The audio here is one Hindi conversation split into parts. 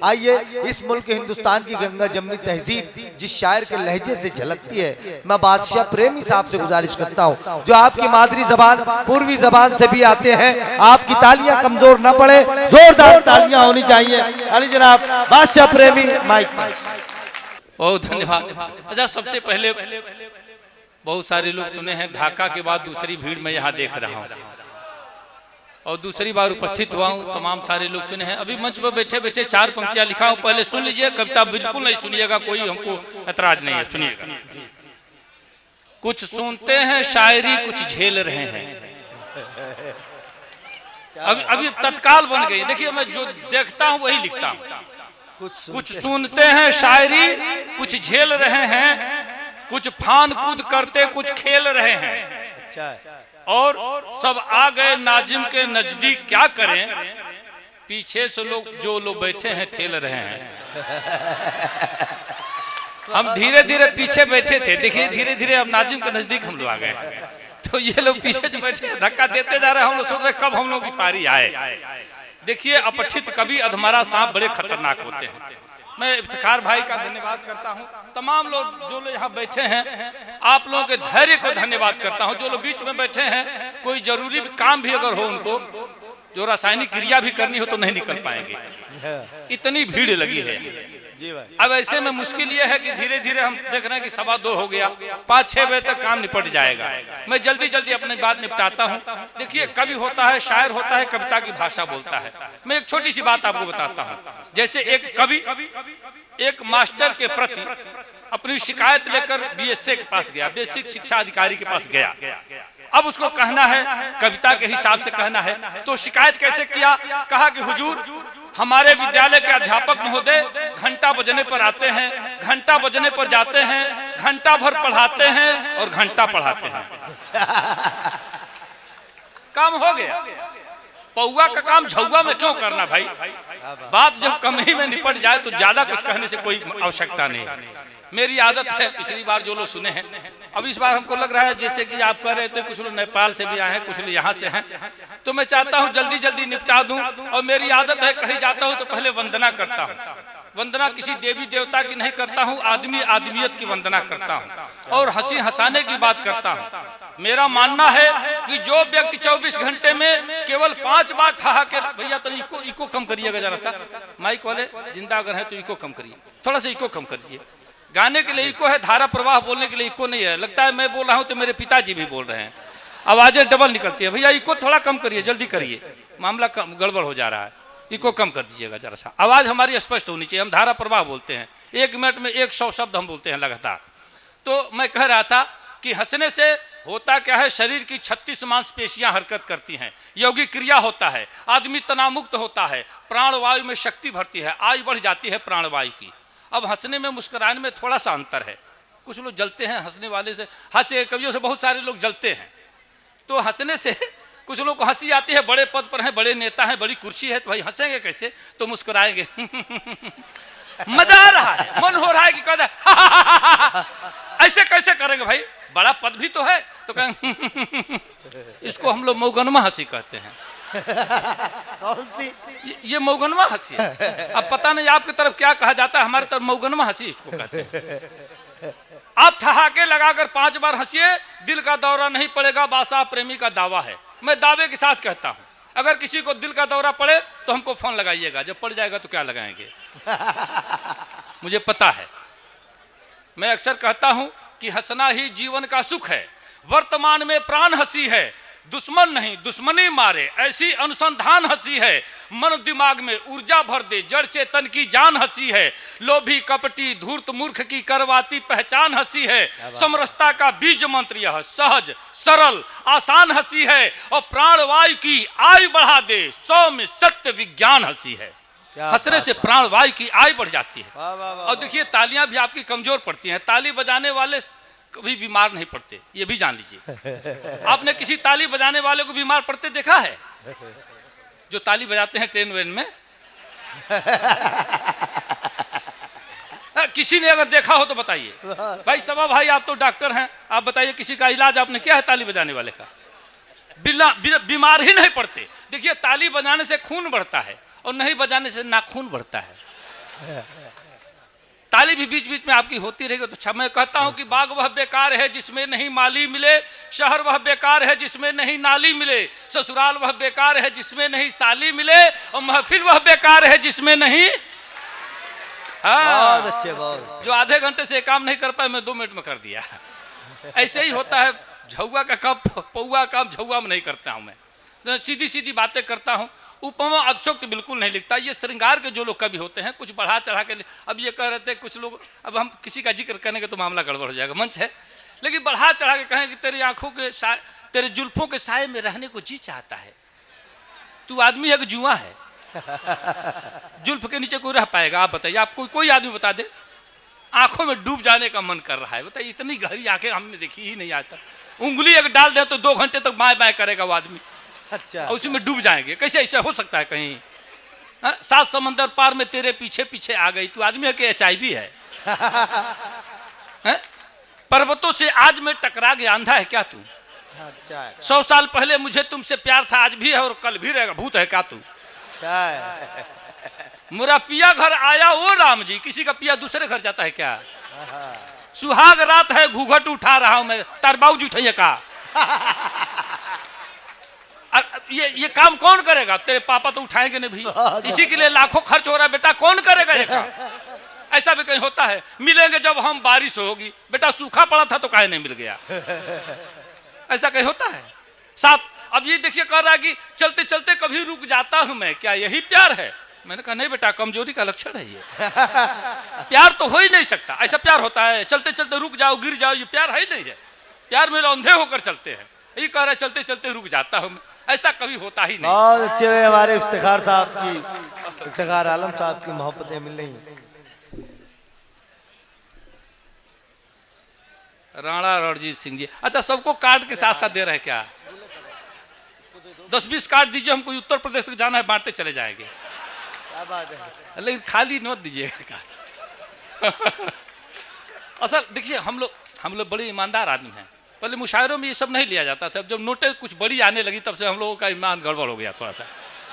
आइए, इस मुल्क हिंदुस्तान की गंगा जमनी तहजीब जिस शायर के लहजे से झलकती है, मैं बादशाह प्रेमी साहब से गुजारिश करता हूँ, जो आपकी मादरी जबान पूर्वी जबान से भी आते हैं, आपकी तालियां कमजोर न पड़े, जोरदार तालियां होनी चाहिए। अली जनाब बादशाह प्रेमी माइक। बहुत धन्यवाद। अच्छा, सबसे पहले बहुत सारे लोग सुने हैं, ढाका के बाद दूसरी भीड़ में यहाँ देख रहा हूँ और दूसरी बार उपस्थित हुआ हूँ। तमाम सारे लोग सुने हैं। अभी मंच पर बैठे बैठे 4 पंक्तियां लिखा हूँ, पहले सुन लीजिए। कविता बिल्कुल नहीं सुनिएगा, कोई हमको ऐतराज नहीं है, सुनिएगा। कुछ सुनते हैं शायरी, कुछ झेल रहे हैं। अभी तत्काल बन गई। देखिए, मैं जो देखता हूँ वही लिखता हूँ। कुछ सुनते हैं शायरी, कुछ झेल रहे हैं, कुछ फान कूद करते कुछ खेल रहे हैं। अच्छा, और सब आ गए नाजिम के नजदीक, क्या करें, पीछे से लोग जो लोग बैठे हैं ठेल रहे हैं। हम धीरे धीरे पीछे बैठे थे, देखिए धीरे धीरे अब नाजिम के नजदीक हम लोग आ गए। तो ये लोग पीछे जो बैठे हैं धक्का देते जा रहे हैं। हम लोग सोच रहे कब हम लोग की पारी आए। देखिए, अपठित कवि अधमरा सांप बड़े खतरनाक होते हैं। मैं इफ्तिखार भाई का धन्यवाद करता हूं, तमाम लोग जो लोग यहाँ बैठे हैं, आप लोगों के धैर्य को धन्यवाद करता हूं। जो लोग बीच में बैठे हैं, कोई जरूरी काम भी अगर हो, उनको जो रासायनिक क्रिया भी करनी हो तो नहीं निकल पाएंगे, इतनी भीड़ लगी है। अब ऐसे में मुश्किल ये है कि धीरे धीरे हम देख रहे हैं कि 2:15 हो गया, 5-6 बजे तक काम निपट जाएगा। मैं जल्दी जल्दी अपनी बात निपटाता हूँ। देखिए, कवि होता है, शायर होता है, कविता की भाषा बोलता है। मैं एक छोटी सी बात आपको बताता हूँ। जैसे एक कवि एक मास्टर के प्रति अपनी शिकायत लेकर बीएसए के पास गया, बेसिक शिक्षा अधिकारी के पास गया। अब उसको कहना है, कविता के हिसाब से कहना है, तो शिकायत कैसे किया? कहा कि हुजूर, हमारे विद्यालय के अध्यापक महोदय घंटा बजने पर आते हैं, घंटा बजने पर जाते हैं, घंटा भर पढ़ाते हैं और घंटा पढ़ाते हैं। काम हो गया। पौआ का काम झौआ में क्यों करना भाई? बात जब कम ही में निपट जाए तो ज्यादा कुछ कहने से कोई आवश्यकता नहीं है। मेरी आदत है, पिछली बार जो लोग सुने हैं, अब इस बार हमको लग रहा है जैसे कि आप कह रहे थे कुछ लोग नेपाल से भी आए हैं, कुछ लोग यहाँ से हैं, तो मैं चाहता हूँ जल्दी जल्दी निपटा दूं। और मेरी आदत है, कहीं जाता हूँ तो पहले वंदना करता हूँ। वंदना किसी देवी देवता की नहीं करता हूँ, आदमी आदमियत की वंदना करता हूँ और हंसी हंसाने की बात करता हूँ। मेरा मानना है कि जो व्यक्ति 24 घंटे में केवल 5 बार ठहाके, भैया तो इको कम करिएगा जरा सा, माइक वाले जिंदा अगर है तो इको कम करिए, थोड़ा सा इको कम करिए। गाने के लिए इको है, धारा प्रवाह बोलने के लिए इको नहीं है। लगता है मैं बोल रहा हूँ तो मेरे पिताजी भी बोल रहे हैं, आवाजें डबल निकलती है। भैया इको थोड़ा कम करिए, जल्दी करिए, मामला गड़बड़ हो जा रहा है। इको कम कर दीजिएगा जरा सा, आवाज हमारी स्पष्ट होनी चाहिए। हम धारा प्रवाह बोलते हैं, 1 मिनट में 100 शब्द हम बोलते हैं लगातार। तो मैं कह रहा था कि हंसने से होता क्या है, शरीर की 36 मांसपेशियां हरकत करती हैं, यौगिक क्रिया होता है, आदमी तनावमुक्त होता है, प्राणवायु में शक्ति भरती है, आयु बढ़ जाती है प्राणवायु की। अब हंसने में मुस्कुराने में थोड़ा सा अंतर है। कुछ लोग जलते हैं हंसने वाले से, हंसे कवियों से बहुत सारे लोग जलते हैं। तो हंसने से कुछ लोग को हंसी आती है, बड़े पद पर हैं, बड़े नेता हैं, बड़ी कुर्सी है, तो भाई हंसेंगे कैसे? तो मुस्कुराएंगे। मजा आ रहा है, मन हो रहा है कि कहता ऐसे कैसे करेंगे भाई, बड़ा पद भी तो है, तो कहें इसको हम लोग मौगनमा हंसी कहते हैं। कौन सी? ये मौगनमा हंसी है। अब पता नहीं आपकी तरफ क्या कहा जाता है, हमारी तरफ मौगनमा हंसी इसको कहते हैं। आप ठहाके लगाकर 5 बार हंसिए, दिल का दौरा नहीं पड़ेगा, बादशाह प्रेमी का दावा है। मैं दावे के साथ कहता हूं, अगर किसी को दिल का दौरा पड़े तो हमको फोन लगाइएगा, जब पड़ जाएगा तो क्या लगाएंगे? मुझे पता है। मैं अक्सर कहता हूं कि हंसना ही जीवन का सुख है, वर्तमान में प्राण हंसी है, दुश्मन नहीं दुश्मनी मारे ऐसी अनुसंधान हंसी है, मन दिमाग में ऊर्जा भर दे जड़ चेतन की जान हंसी है, लोभी कपटी धूर्त मूर्ख की करवाती पहचान हंसी है, समरसता का बीज मंत्र यह सहज सरल आसान हंसी है, और प्राणवायु की आयु बढ़ा दे 100 में सत्य विज्ञान हंसी है। हंसने से प्राणवायु की आयु बढ़ जाती है। और देखिए, तालियां भी आपकी कमजोर पड़ती हैं, ताली बजाने वाले कभी बीमार नहीं पड़ते, ये भी जान लीजिए। आपने किसी ताली बजाने वाले को बीमार पड़ते देखा है? जो ताली बजाते हैं ट्रेन वेन में, किसी ने अगर देखा हो तो बताइए। भाई सबा भाई, आप तो डॉक्टर हैं, आप बताइए किसी का इलाज आपने किया है ताली बजाने वाले का? बीमार ही नहीं पड़ते। देखिए, ताली बजाने से खून बढ़ता है और नहीं बजाने से नाखून बढ़ता है। ताली भी बीच बीच में आपकी होती रहेगी तो अच्छा। मैं कहता हूं कि बाग वह बेकार है जिसमें नहीं माली मिले, शहर वह बेकार है जिसमें नहीं नाली मिले, ससुराल वह बेकार है जिसमें नहीं साली मिले, और महफिल वह बेकार है जिसमें नहीं। हाँ, बहुत अच्छे, बहुत। जो आधे घंटे से काम नहीं कर पाए मैं 2 मिनट में कर दिया। ऐसे ही होता है। झौआ का काम पौआ काम झौआ में नहीं करता हूं मैं, तो सीधी सीधी बातें करता हूं। उपमा अतिशयोक्ति बिल्कुल नहीं लिखता। ये श्रृंगार के जो लोग कवि होते हैं कुछ बढ़ा चढ़ा के, अब ये कह रहे थे कुछ लोग, अब हम किसी का जिक्र करने के तो मामला गड़बड़ हो जाएगा, मंच है, लेकिन बढ़ा चढ़ा के कहें कि तेरी आंखों के तेरे जुल्फों के साए में रहने को जी चाहता है। तू आदमी है कि जुआ है? जुल्फ के नीचे कोई रह पाएगा? आप बताइए, आप कोई आदमी बता दे आंखों में डूब जाने का मन कर रहा है? बताइए, इतनी गहरी आंखें हमने देखी ही नहीं आज तक। उंगली अगर डाल दे तो 2 घंटे तक बाएं बाएं करेगा वो आदमी। अच्छा, उसी में डूब जाएंगे। कैसे ऐसा हो सकता है? कहीं 7 समंदर पार में तेरे पीछे पीछे आ गई। तू आदमी है कि HIV है? पर्वतों से आज मैं टकरा गया, अंधा है क्या तू? अच्छा, 100 साल पहले मुझे तुमसे प्यार था, आज भी है और कल भी रहेगा। भूत है क्या तू? मेरा पिया घर आया ओ राम जी। किसी का पिया दूसरे घर जाता है क्या? सुहाग रात है घूंघट उठा रहा हूं मैं, तार बाबूजी उठाइए का। ये काम कौन करेगा? तेरे पापा तो उठाएंगे नहीं भाई, इसी के लिए लाखों खर्च हो रहा है बेटा, कौन करेगा ये काम? ऐसा भी कहीं होता है? मिलेंगे जब हम बारिश होगी। बेटा सूखा पड़ा था तो काहे नहीं मिल गया? ऐसा कहीं होता है? साथ अब ये देखिए कह रहा है कि चलते चलते कभी रुक जाता हूं मैं, क्या यही प्यार है? मैंने कहा नहीं बेटा, कमजोरी का लक्षण है ये। प्यार तो हो ही नहीं सकता। ऐसा प्यार होता है चलते चलते रुक जाओ गिर जाओ? ये प्यार है ही नहीं है। प्यार में अंधे होकर चलते हैं। ये कह रहा है चलते चलते रुक जाता हूं मैं, ऐसा कभी होता ही नहीं। बहुत अच्छे हुए हमारे इफ्तिखार साहब की, इफ्तिखार आलम साहब की मोहब्बतें मिल रही। राणा रणजीत सिंह जी, अच्छा सबको कार्ड के साथ साथ दे रहे हैं क्या? 10-20 कार्ड दीजिए, हमको उत्तर प्रदेश तक जाना है, बांटते चले जाएंगे। क्या बात है? लेकिन खाली नोट दीजिएगा कार्ड। असल देखिए हम लोग बड़े ईमानदार आदमी हैं। पहले मुशायरों में ये सब नहीं लिया जाता था। जब नोटें कुछ बड़ी आने लगी तब से हम लोगों का ईमान गड़बड़ हो गया थोड़ा सा।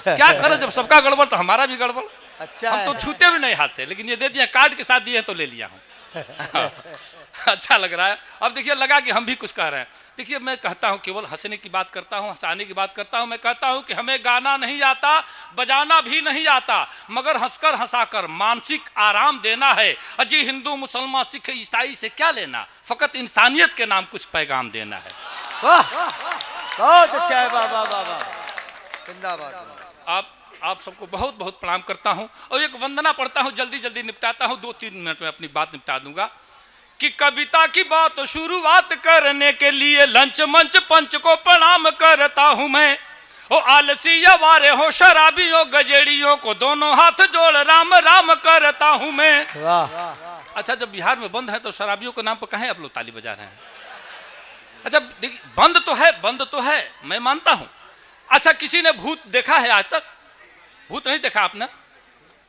क्या करें, जब सबका गड़बड़ तो हमारा भी गड़बड़। अच्छा, हम तो छूते भी नहीं हाथ से, लेकिन ये दे दिया कार्ड के साथ दिए तो ले लिया हूँ। अच्छा लग रहा है। अब देखिए लगा कि हम भी कुछ कह रहे हैं। देखिए मैं कहता हूँ केवल हंसने की बात करता हूँ, हंसाने की बात करता हूँ। मैं कहता हूँ कि हमें गाना नहीं आता, बजाना भी नहीं आता, मगर हंसकर हंसाकर मानसिक आराम देना है। अजी हिंदू मुसलमान सिख ईसाई से क्या लेना, फकत इंसानियत के नाम कुछ पैगाम देना है। वाह, बहुत अच्छा है। वाह वाह वाह वाह, जिंदाबाद। आप सबको बहुत बहुत प्रणाम करता हूं और एक वंदना पढ़ता हूं, जल्दी जल्दी निपटाता हूं, 2-3 मिनट में अपनी बात निपटा दूंगा। कि कविता की बात शुरुआत करने के लिए लंच मंच पंच को प्रणाम करता हूं मैं। ओ आलसी अवारे हो शराबियों गजेड़ियों को दोनों हाथ जोड़ राम राम करता हूं मैं। वाह। अच्छा जब बिहार में बंद है तो शराबियों के नाम पर कहें आप लोग ताली बजा रहे हैं? अच्छा देखिए बंद तो है मैं मानता हूं। अच्छा किसी ने भूत देखा है आज तक? भूत नहीं देखा आपने?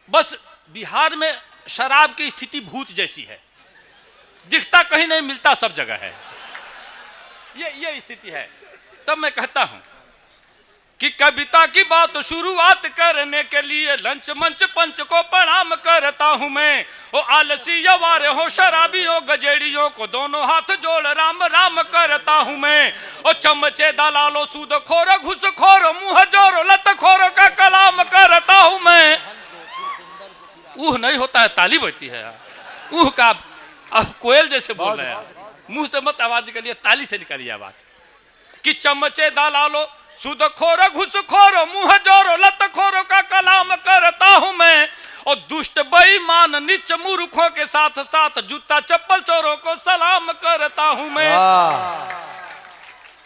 बस बिहार में शराब की स्थिति भूत जैसी है, दिखता कहीं नहीं मिलता सब जगह है। ये स्थिति है। तब मैं कहता हूं कि कविता की बात शुरुआत करने के लिए लंच मंच पंच को प्रणाम करता हूं मैं। ओ आलसी अवारे हो शराबियों गजेड़ियों को दोनों हाथ जोड़ राम राम करता हूं मैं। ओ चमचे दलालो सूदखोर घुसखोर मुंह जोर लतखोर का कलाम करता हूं मैं। नहीं होता है, ताली बजती है। का अब कोयल जैसे बोल रहे हैं, मुंह से मत आवाज निकलिए, ताली से निकलिए आवाज। कि चमचे दलालो सुदखोर घुसखोर मुंह जोरो लतखोरों का कलाम करता हूं मैं। और दुष्ट बेईमान नीच मूर्खों के साथ साथ जूता चप्पल चोरों को सलाम करता हूं मैं।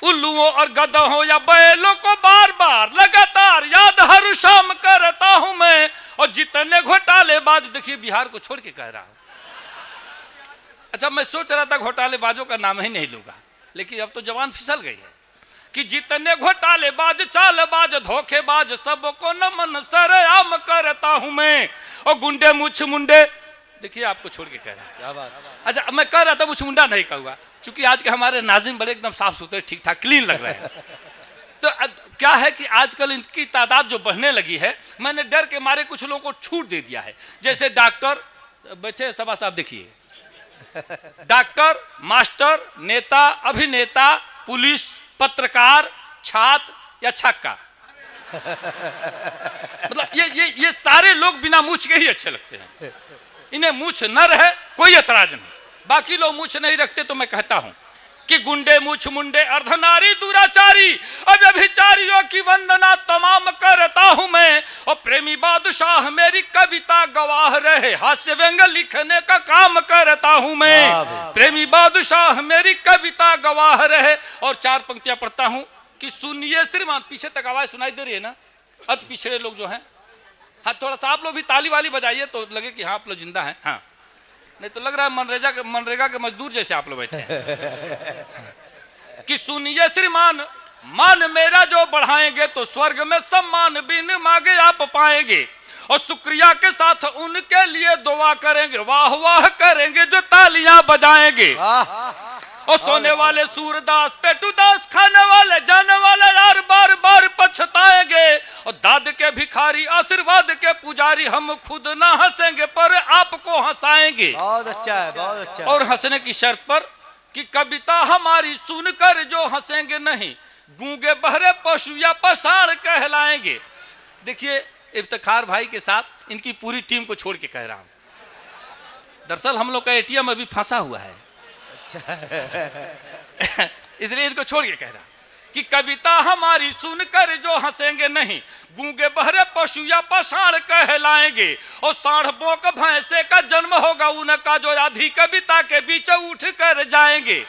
उल्लुओं और गधों या बैलों को बार बार लगातार याद हर शाम करता हूं मैं। और जितने घोटालेबाज, देखिए बिहार को छोड़ के कह रहा हूं। अच्छा मैं सोच रहा था घोटालेबाजों का नाम ही नहीं लूंगा, लेकिन अब तो जवान फिसल गई है। कि जितने घोटालेबाज चालबाज धोखेबाज सबको नमन सरेआम करता हूं मैं। और गुंडे मुछ मुंडे, देखिए आपको छोड़ के कह रहा हूं। अच्छा मैं कह रहा था मुछ मुंडा नहीं कहूंगा, क्योंकि आज के हमारे नाज़िम बड़े एकदम साफ सुथरे ठीक ठाक क्लीन लग रहे हैं। तो क्या है कि आजकल इनकी तादाद जो बढ़ने लगी है, मैंने डर के मारे कुछ लोगों को छूट दे दिया है। जैसे डॉक्टर बैठे सभा साहब देखिए, डॉक्टर, मास्टर, नेता, अभिनेता, पुलिस, पत्रकार, छात्र या छक्का, मतलब ये सारे लोग बिना मूछ के ही अच्छे लगते हैं। इन्हें मूछ न रहे कोई एतराज नहीं, बाकी लोग मूछ नहीं रखते तो मैं कहता हूं कि गुंडे मूछ मुंडे अर्धनारी दुराचारी अव्यभिचारियों की वंदना तमाम करता हूं मैं, और प्रेमी बादशाह मेरी कविता गवाह रहे, हास्य व्यंग लिखने का काम करता हूं मैं, प्रेमी बादशाह मेरी कविता गवाह रहे। और 4 पंक्तियां पढ़ता हूं कि सुनिए श्रीमान, पीछे तक आवाज सुनाई दे रही है ना, अति पिछड़े लोग जो हैं, हाँ थोड़ा सा आप लोग भी ताली वाली बजाइए तो लगे कि हाँ आप लोग जिंदा हैं, हाँ नहीं तो लग रहा है मनरेगा के मजदूर जैसे आप लोग बैठे हैं। कि सुनिए श्रीमान, मान मेरा जो बढ़ाएंगे तो स्वर्ग में सम्मान बिन मांगे आप पाएंगे, और शुक्रिया के साथ उनके लिए दुआ करेंगे, वाह वाह करेंगे जो तालियां बजाएंगे। और सोने वाले सूरदास, पेटूदास, खाने वाले जाने वाले यार बार बार पछताएंगे, और दाद के भिखारी, आशीर्वाद के पुजारी, हम खुद ना हंसेंगे पर आपको हंसाएंगे। बहुत अच्छा है, बहुत अच्छा। और हंसने की शर्त पर कि कविता हमारी सुनकर जो हंसेंगे नहीं, गूंगे बहरे पशु या पसाड़ कहलाएंगे। देखिए इफ्तिखार भाई के साथ इनकी पूरी टीम को छोड़ के कह रहा हूं, दरअसल हम लोग का एटीएम अभी फंसा हुआ है, इसलिए इनको छोड़ के कह रहा कि कविता हमारी सुनकर जो हंसेंगे नहीं, गूंगे बहरे पशु या पसाड़ कहलाएंगे, और साढ़ बोक भैंसे का जन्म होगा उनका जो आधी कविता के बीच उठ कर जाएंगे।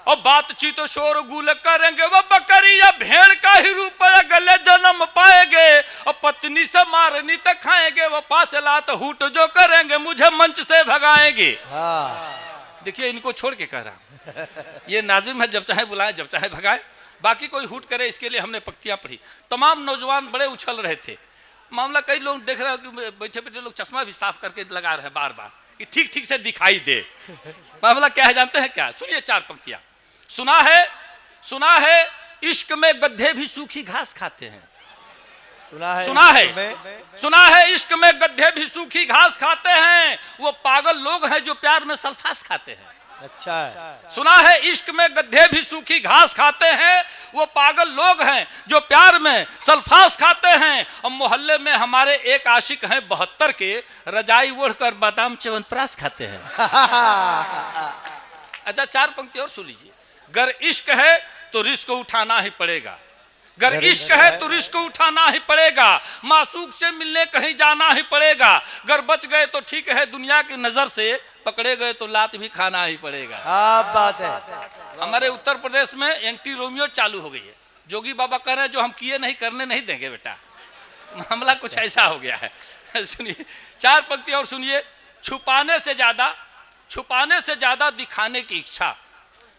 और बातचीत शोर गुल करेंगे वह बकरी या भेड़ का ही रूप गले जन्म पाएंगे, और पत्नी से मारनी तक खाएंगे, वह 5 लात हूट जो करेंगे मुझे मंच से भगाएंगे। देखिए इनको छोड़ के कह रहा हूं, ये नाजिम है, जब चाहे बुलाए जब चाहे भगाए, बाकी कोई हुट करे इसके लिए हमने पंक्तियां पढ़ी। तमाम नौजवान बड़े उछल रहे थे, मामला कई लोग देख रहे हो कि बैठे बैठे लोग चश्मा भी साफ करके लगा रहे हैं बार बार कि ठीक ठीक से दिखाई दे। मामला क्या है जानते हैं क्या? सुनिए 4 पंक्तियां। सुना है इश्क में गड्ढे भी सूखी घास खाते हैं। सुना है इश्क में गड्ढे भी सूखी घास खाते हैं, वो पागल लोग हैं जो प्यार में सल्फास खाते हैं। अच्छा है। सुना है इश्क में गड्ढे भी सूखी घास खाते हैं, वो पागल लोग हैं जो प्यार में सल्फास खाते हैं। और मोहल्ले में हमारे एक आशिक हैं 72 के, रजाई ओढ़कर बादाम च्यवनप्राश खाते हैं। अच्छा 4 पंक्ति और सुन लीजिए। गर इश्क है तो रिस्क उठाना ही पड़ेगा, गर इश्क है तो रिस्क उठाना ही पड़ेगा, मासूक से मिलने कहीं जाना ही पड़ेगा, गर बच गए तो ठीक है दुनिया की नजर से, पकड़े गए तो लात भी खाना ही पड़ेगा। बात है। हमारे उत्तर प्रदेश में एंटी रोमियो चालू हो गई है। जोगी बाबा कह रहे हैं जो हम किए नहीं करने नहीं देंगे बेटा, मामला कुछ ऐसा हो गया है। सुनिए 4 पंक्ति और सुनिए। छुपाने से ज्यादा दिखाने की इच्छा,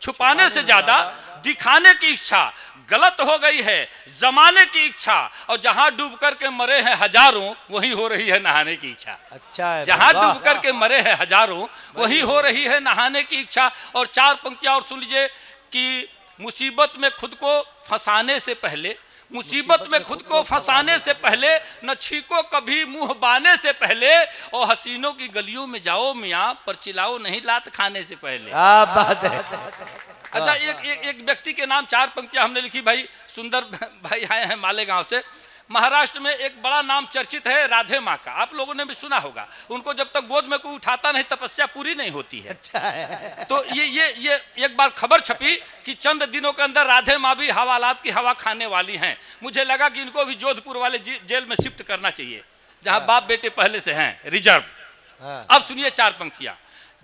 छुपाने से ज्यादा दिखाने की इच्छा गलत हो गई है जमाने की इच्छा, और जहां डूब करके मरे हैं हजारों वही हो रही है नहाने की इच्छा। अच्छा है। जहां डूब करके मरे हैं हजारों वही हो रही है नहाने की इच्छा। और 4 पंक्तियां और सुन लीजिए कि मुसीबत में खुद को फंसाने से पहले, मुसीबत में खुद को फंसाने से पहले, न छीको कभी मुंह बाने से पहले, और हसीनों की गलियों में जाओ मियाँ पर चिल्लाओ नहीं लात खाने से पहले। बात है। अच्छा एक व्यक्ति के नाम 4 पंक्तियां हमने लिखी भाई, सुंदर भाई आए हैं मालेगांव से। महाराष्ट्र में एक बड़ा नाम चर्चित है राधे माँ का, आप लोगों ने भी सुना होगा। उनको जब तक गोद में कोई उठाता नहीं तपस्या पूरी नहीं होती है। अच्छा है। तो ये एक बार खबर छपी कि चंद दिनों के अंदर राधे माँ भी हवालात की हवा खाने वाली हैं। मुझे लगा कि इनको भी जोधपुर वाले जेल में शिफ्ट करना चाहिए जहाँ बाप बेटे पहले से हैं रिजर्व। अब सुनिए 4 पंक्तियां।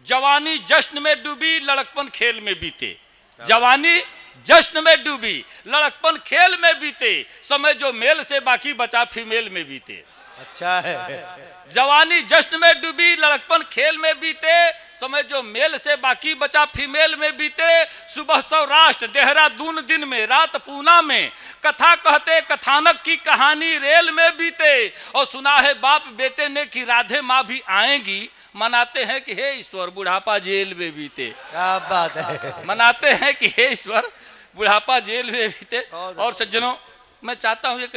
जवानी जश्न में डूबी लड़कपन खेल में बीते, जवानी जश्न में डूबी लड़कपन खेल में बीते, समय जो मेल से बाकी बचा फीमेल में बीते। अच्छा है। जवानी जश्न में डूबी लड़कपन खेल में बीते, समय जो मेल से बाकी बचा फीमेल में बीते। सुबह सौराष्ट्र देहरादून दिन में, रात पूना में, कथा कहते कथानक की कहानी रेल में बीते। और सुना है बाप बेटे ने कि राधे माँ भी आएंगी, मनाते हैं कि हे ईश्वर बुढ़ापा जेल में बीते। क्या बात है। मनाते हैं कि हे ईश्वर बुढ़ापा जेल में भी थे। और सज्जनों, मैं चाहता हूँ एक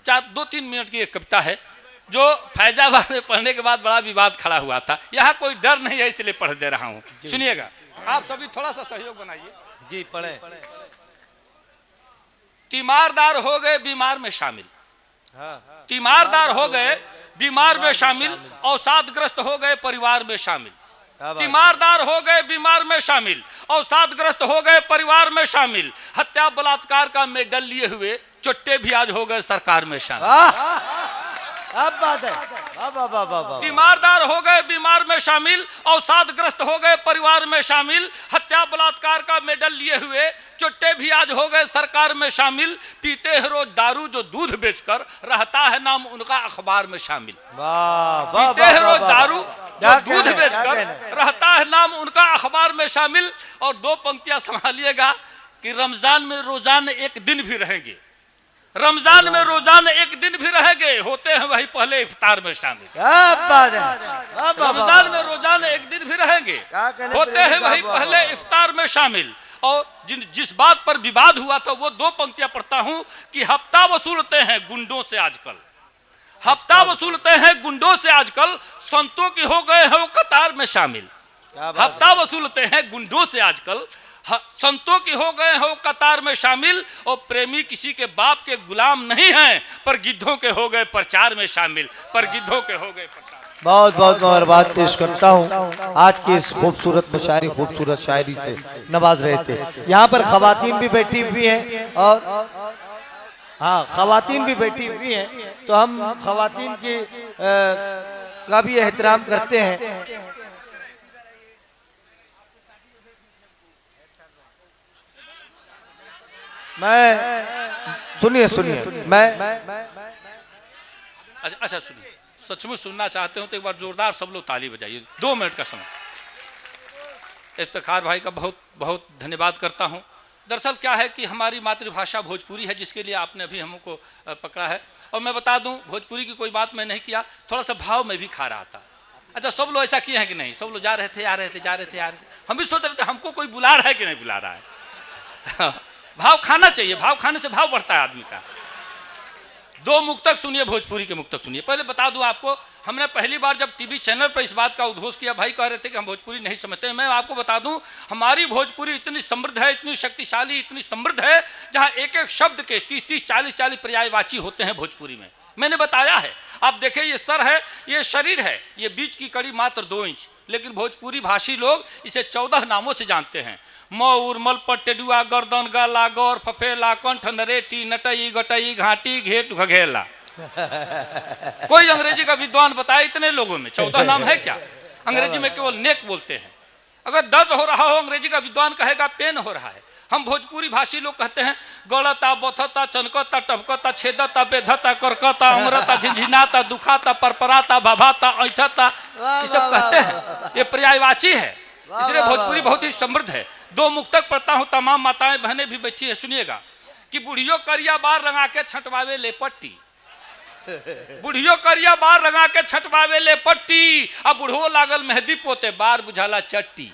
2-3 मिनट की एक कविता है जो फैजाबाद में पढ़ने के बाद बड़ा विवाद खड़ा हुआ था। यहाँ कोई डर नहीं है, इसलिए पढ़ दे रहा हूँ, सुनिएगा। आप सभी थोड़ा सा सहयोग बनाइए। जी पढ़े। तीमारदार हो गए बीमार में शामिल, तीमारदार हो गए बीमार में शामिल, अवसादग्रस्त हो गए परिवार में शामिल। तीमारदार हो गए बीमार में शामिल, अवसादग्रस्त हो गए परिवार में शामिल। हत्या बलात्कार का मेडल लिए हुए चुट्टे भी आज हो गए सरकार में शामिल। अब बात है। तीमारदार हो गए बीमार में शामिल, अवसादग्रस्त हो गए परिवार में शामिल। हत्या बलात्कार का मेडल लिए हुए चुट्टे भी आज हो गए सरकार में शामिल। पीते हैं रोज दारू जो दूध बेचकर, रहता है नाम उनका अखबार में शामिल। पीते हैं रोज दारू जो दूध बेचकर, रहता है नाम उनका अखबार में शामिल। और 2 पंक्तियां संभालिएगा कि रमजान में रोजाना एक दिन भी रहेंगे, रमजान में रोजाना एक दिन भी रहेंगे, होते हैं वही पहले इफ्तार में शामिल। रमजान में रोजाना एक दिन भी रहेंगे, होते हैं वही पहले इफ्तार में शामिल। और जिस बात पर विवाद हुआ था वो 2 पंक्तियां पढ़ता हूं कि हफ्ता वसूलते हैं गुंडों से आजकल, हफ्ता वसूलते हैं गुंडों से आजकल। संतों की हो गए हैं वो कतार में शामिल। हफ्ता वसूलते हैं गुंडों से आजकल, संतों की हो गए हो कतार में शामिल। और प्रेमी किसी के बाप के गुलाम नहीं हैं, पर गिद्धों के हो गए प्रचार में शामिल, पर गिद्धों के हो गए प्रचार। बहुत बहुत मुबारकबाद पेश करता हूँ आज की इस खूबसूरत मुशायरी, खूबसूरत शायरी से नवाज रहे थे। यहाँ पर खवातीन भी बैठी हुई हैं और हाँ खवातीन भी बैठी हुई हैं, तो हम खवातीन की का भी एहतराम करते हैं। मैं सुनिए मैं अच्छा सुनिए, सचमुच सुनना चाहते हो तो एक बार जोरदार सब लोग ताली बजाइए। 2 मिनट का समय। इफ्तिखार भाई का बहुत बहुत धन्यवाद करता हूँ। दरअसल क्या है कि हमारी मातृभाषा भोजपुरी है, जिसके लिए आपने अभी हमको पकड़ा है। और मैं बता दूं, भोजपुरी की कोई बात मैं नहीं किया, थोड़ा सा भाव में भी खा रहा था। अच्छा, सब लोग ऐसा किए हैं कि नहीं? सब लोग जा रहे थे, आ रहे थे, जा रहे थे, आ रहे थे। हम भी सोच रहे थे हमको कोई बुला रहा है कि नहीं बुला रहा है। भाव खाना चाहिए, भाव खाने से भाव बढ़ता है आदमी का। 2 मुक्तक सुनिए, भोजपुरी के मुक्तक सुनिए। पहले बता दूं आपको, हमने पहली बार जब टीवी चैनल पर इस बात का उद्घोष किया, भाई कह रहे थे कि हम भोजपुरी नहीं समझते। मैं आपको बता दूं, हमारी भोजपुरी इतनी समृद्ध है, इतनी शक्तिशाली, इतनी समृद्ध है, जहां एक एक शब्द के 30-30, 40-40 पर्यायवाची होते हैं भोजपुरी में। मैंने बताया है, आप देखें, ये सर है, ये शरीर है, ये बीच की कड़ी मात्र 2 इंच, लेकिन भोजपुरी भाषी लोग इसे 14 नामों से जानते हैं। मऊर, मलपट, टेडुआ, गर्दन, गला, गौर, फफेला, कंठ, नरेटी, नटई, गटई, घाटी, घेट, घघेला। कोई अंग्रेजी का विद्वान बताए इतने लोगों में 14 नाम है क्या? अंग्रेजी में केवल नेक बोलते हैं। अगर दर्द हो रहा हो, अंग्रेजी का विद्वान कहेगा पेन हो रहा है। हम भोजपुरी भाषी लोग कहते हैं गड़ता, बथता, चनकता, टपकता, छेदता, बेधता, करकता, अमरता, झिझिनाता, दुखाता, परपराता, भभाता, ऐठता, ये सब कहते हैं। ये पर्यायवाची है, इसलिए भोजपुरी बहुत ही समृद्ध है। 2 मुक्तक पढ़ता हूँ, तमाम माताएं बहनें भी बैठी है, सुनिएगा। कि बुढ़ियों करिया बार रंगा के छटवावे ले पट्टी, बुढ़ियों करिया बार रंगा के छटवावे ले पट्टी, अब बुढ़ो लागल मेहंदी पोते बार बुझाला चट्टी।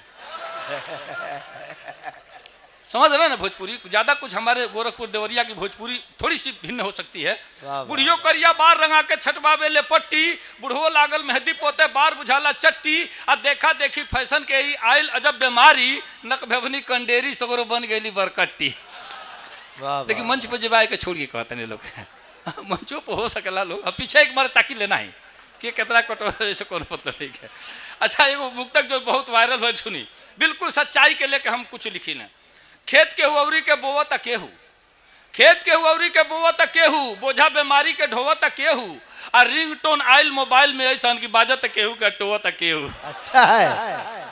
समझ रहे ना भोजपुरी? ज्यादा कुछ हमारे गोरखपुर देवरिया की भोजपुरी थोड़ी सी भिन्न हो सकती है। बुढ़ियों करिया बार रंगा के छटवावे ले पट्टी, बुढ़ो लागल मेहंदी पोते बार बुझाला चट्टी। अब देखा देखी फैशन के ही आयल अजब बीमारी, नक भेवनी कंडेरी सगरो बन गई बरकट्टी। लेकिन मंच पर जब आए के छोड़िए कहते हैं लोग, मंचों पर हो सकेला लोग। अब पीछे एक बार ताकि लेना है कि कितना कटोरा जैसे कौन पता नहीं है। अच्छा, एगो मुक्तक जो बहुत वायरल हुआ, सुनी, बिल्कुल सच्चाई के लेके हम कुछ लिखी ना। खेत के हुआवरी के बोवा तक केहू, खेत के हुआवरी के बोवा तक केहू, बोझा बीमारी के ढोवा तक केहू, और रिंगटोन आयल मोबाइल में ऐसा की बाजा तक केहू के टोवा तक केहू। अच्छा है,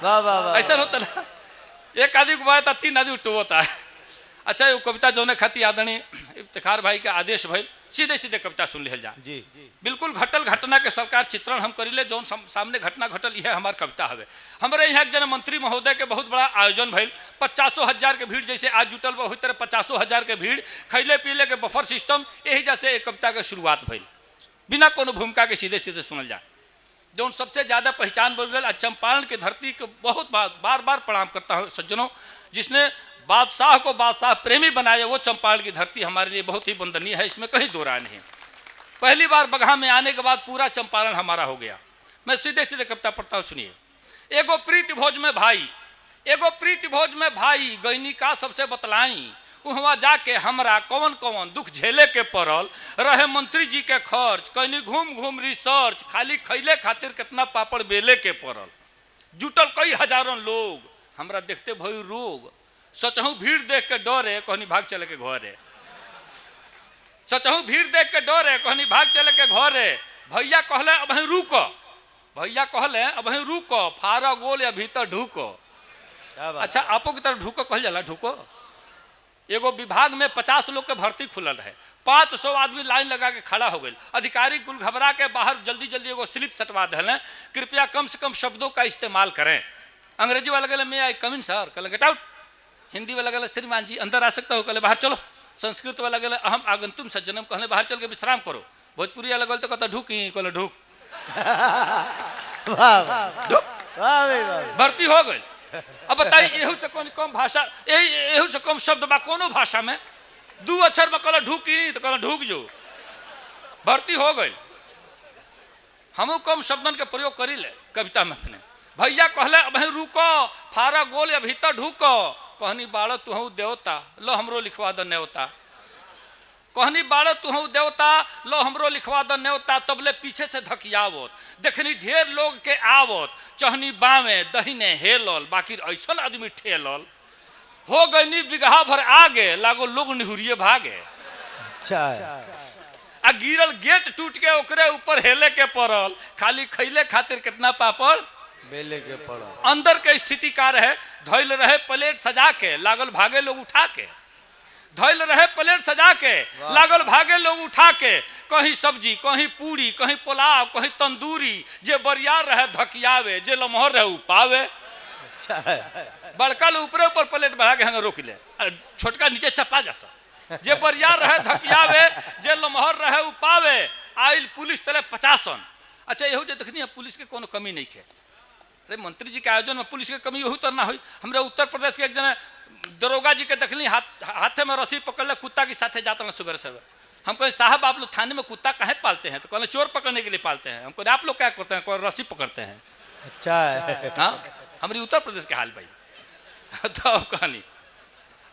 वाह वाह वाह। ऐसा होता ना, एक आदमी को बाया था, 3 आदमी टोवता है। अच्छा, ये कविता जो ने खाती आदरणीय इफ्तिखार भाई के आदेश भाई, सीधे सीधे कविता सुन लिहल जा। जी बिल्कुल घटल घटना के सरकार चित्रण हम करी ले, जो सामने घटना घटल, यह हमार कविता हवे। हमारे यहाँ एक जन मंत्री महोदय के बहुत बड़ा आयोजन भइल, 50,000 के भीड़ जैसे आज जुटल बा, तरह 50,000 के भीड़, खैले पीले के बफर सिस्टम, यही जैसे एक कविता के शुरुआत भइल, बिना कोनो भूमिका के सीधे सीधे सुनल जाए। जो सबसे ज्यादा पहचान बोल गए, चंपारण की धरती को बहुत बार बार प्रणाम करता हूँ सज्जनों, जिसने बादशाह को बादशाह प्रेमी बनाए, वो चंपारण की धरती हमारे लिए बहुत ही वंदनीय है, इसमें कहीं दो राय नहीं। पहली बार बगहा में आने के बाद पूरा चंपारण हमारा हो गया। मैं सीधे सीधे कविता पढ़ता हूँ, सुनिए। एगो प्रीति भोज में भाई, एगो प्रीति भोज में भाई, गैनी का सबसे बतलाई, वहाँ जाके हमरा कौन कौन दुख झेले के पड़ल, रहे मंत्री जी के खर्च, कहीं घूम घूम रिसर्च, खाली खैले खातिर कितना पापड़ बेले के पड़ल, जुटल कई हजारों लोग, हमरा देखते भई रोग, सचहू भीड़ देख के डरे, कहनी भाग चले के घरे, सचहू भीड़ देख के डरे, कहनी भाग चले के घरे। भैया कहले अब ही रुक, भैया कहले अब ही रुक, फारा गोल या भीतर ढूको। अच्छा, आपो की तरफ ढूको कहल जाला, ढूको। एगो विभाग में 50 लोग के भर्ती खुलल है, 500 आदमी लाइन लगा के खड़ा हो गए। अधिकारी कुल घबरा के बाहर जल्दी जल्दी एगो स्लिप सटवा दें, कृपया कम से कम शब्दों का इस्तेमाल करें। अंग्रेजी वाला गले में आई कम इन सर, कहले गेट आउट। हिंदी वाला गले श्रीमान जी अंदर आ सकता हो, कहले बाहर चलो। संस्कृत वाला गले अहम आगंतुम सज्जनम, कहले बाहर चल के विश्राम करो। भोजपुरी वाला गले तो कहता ढूकी, कहले ढूक। भर्ती हो गई। अब बताइए, एहू से कौन कम भाषा, एहू से कम शब्द बा कोनो भाषा में? 2 अक्षर में कहला ढूकी तो कहला ढूक जो, भर्ती हो गई। हमू कम शब्दन के प्रयोग करी ले कविता में अपने। भैया कहले अब रुको, फारा गोल या भीतर ढूको, कहनी बाड़ तुहू देवता, लो हमरो लिखवा द न्योता, कहनी बाड़ तुहू देवता, लो हमरो लिखवा द न्योता। तबले पीछे से धकियावत, देखनी ढेर लोग के आवत, चहनी बावे दहीने हेलल, बाकी ऐसा आदमी ठेलल, हो गई बिगहा भर आगे, लागो लोग निहुरिए भागे। अच्छा, आ गिरल गेट टूट के ओकरे ऊपर हेले के पड़ल, खाली खैले खातिर कितना पापड़ बेले के पड़ल। अंदर के स्थिति का रहे, धैल रहे प्लेट सजा के, लागल भागे लोग उठा के, धैल रहे प्लेट सजा के, लागल भागे लोग उठा के, कहीं सब्जी, कहीं पूरी, कहीं पुलाव, कहीं तंदूरी, जे बरियार रहे धकियावे, जे लमहर रहे उपावे। अच्छा है। बड़का लोग ऊपर ऊपर प्लेट बढ़ा के हंगा रोक ले, छोटका नीचे चपा जा सा। जे बरियार रहे धकियावे, जे लमहर रहे उपावे। आइल पुलिस तले 50। अच्छा, यहू जो देखनी है पुलिस के कोनो कमी नहीं है। अरे मंत्री जी के आयोजन में पुलिस के कमी यहू तो ना हुई। हमरा उत्तर प्रदेश के एक जने दरोगा जी के देखली हाथे में रस्सी पकड़ ले, कुत्ता के साथे जाते हैं सुबह सुबह। हम कहें साहब आप लोग थाने में कुत्ता काहे पालते हैं? तो कहले चोर पकड़ने के लिए पालते हैं। हमको आप लोग क्या करते हैं? कोई रस्सी पकड़ते हैं। अच्छा है। हाँ, हमारी उत्तर प्रदेश के हाल भाई। तो कहानी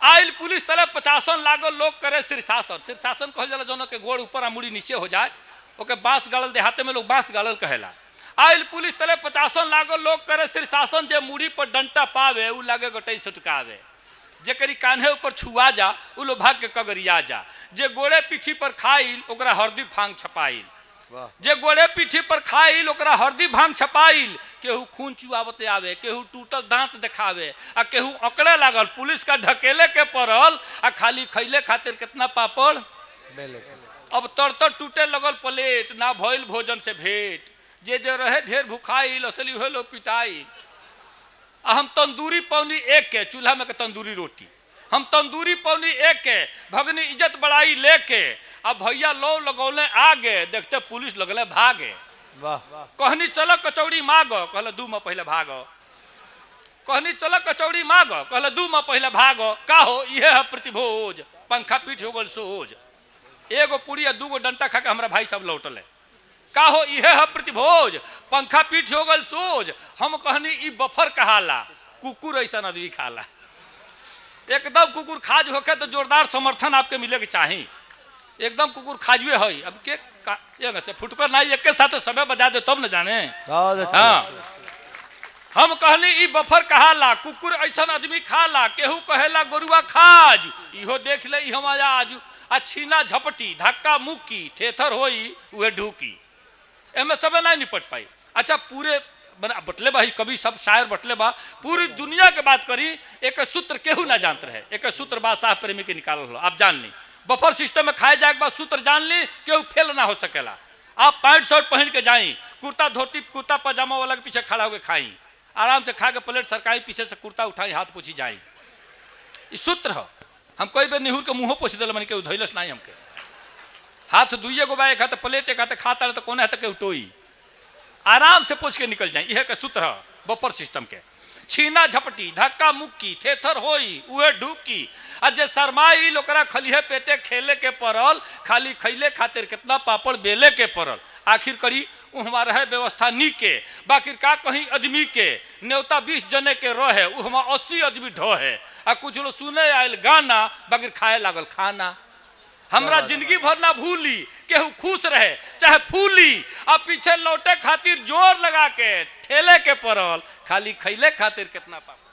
आइल पुलिस तले 50 लागल लोग करे शीर्षासन। शीर्षासन कहल जाला जोन के गोड़ ऊपर आ मुड़ी नीचे हो जाए, ओके बांस गाड़ल, देहाते में लोग बांस गाड़ल कहेला। आइल पुलिस तले 50 लागल लोग करे शीर्षासन, जे मुड़ी पर डंटा पावे उ लागे गटई सुटकावे, जेकरी कान्हे ऊपर छुआ जा उ लो भाग के कगरिया जा, जे गोड़े पीठी पर खाइल ओकरा हरदी भांग छपाइल, जे गोड़े पीठी पर खाइल ओकरा हरदी भांग छपाइल। केहू खून चुआवते आवे, केहू टूटल दांत देखावे, आ केहू अकड़े लागल, पुलिस का ढकेले के पड़ल, आ खाली खैले खातिर कितना पापड़ बेले। अब तर टूटे लगल प्लेट, ना भइल भोजन से भेंट, जे जे रहे ढेर भुखाइल, असली हो लो पिटाइल। हम तंदूरी पौनी एक के, चूल्हा में के तंदूरी रोटी, हम तंदूरी पौनी एक के, भगनी इज्जत बड़ाई लेके, अब भैया लो लगौले आगे, देखते पुलिस लगले भागे। वाह। कहनी चलो कचौड़ी मांगो, कहले 2 माह पहले भागो। कहनी चलो कचौड़ी मांगो, कहले 2 माह पहले भागो। का हो ये है प्रतिभोज, पंखा पीठ हो गल सोज, एगो पूरी 2 गो डंटा खा के हमारा भाई सब लौटले। का हो इहे है प्रतिभोज, पंखा पीठ हो गल सोज। हम कहनी ई बफर कहाला, कुकुर ऐसा आदमी खाला। एकदम कुकुर खाज होके तो जोरदार समर्थन आपके मिले के चाहिए। एकदम कुकुर खाजुए है। अब के फुटकर नहीं एक के साथ सबे बजा दे तब न जाने। हाँ, हम कहनी ई बफर कहाला, कुकुर ऐसा आदमी खाला, केहू कहेला गोरुआ खाज, इहो देख ले ई हम आज। आ छीना झपटी, धक्का मुक्की, थेथर होई उहे ढूकी, एमे सबे नहीं निपट पाई। अच्छा, पूरे बटले बा, कभी सब शायर बटले बा, पूरी दुनिया के बात करी, एक सूत्र केहू ना जानत रहे। एक सूत्र बादशाह प्रेमी के निकाल लो, आप जान ली। बफर सिस्टम में खाए जाए के बाद सूत्र जान ली, केहू फेल ना हो सकेला। आप पैंट शर्ट पहन के जाई, कुर्ता धोती कुर्ता पजामा वाला के पीछे खड़ा होकर खाई, आराम से खा के प्लेट सरकाई, पीछे से कुर्ता उठाई, हाथ पूछी जाई। इस सूत्र हो। हम कोई बेर निहुर के मुँहो पोछ दिल, मन के धैलस नहीं हमके। हाथ दुइये गो बा, एक हाथ प्लेट एक हाथ खाता रहे, तो कोने हाथ के उठोई, आराम से पोछ के निकल जाए। यह के सूत्र है बफर सिस्टम के। छीना झपटी धक्का मुक्की थेथर होई उहे ढूकी आ जे शर्माई लोकरा खलिहे पेटे खेले के पड़ल खाली खैले खातिर कितना पापड़ बेले के पड़ल आखिर करी उ हमारा है व्यवस्था नी के बाकी का कहीं आदमी के न्योता 20 जने के रहे उ हम 80 आदमी ढो है आ कुछ लोग सुने आयल गाना बाकी खाए लागल खाना हमरा जिंदगी भर ना भूली केहू खुश रहे चाहे फूली आ पीछे लौटे खातिर जोर लगा के ठेले के पड़ल खाली खैले खातिर कितना पापड़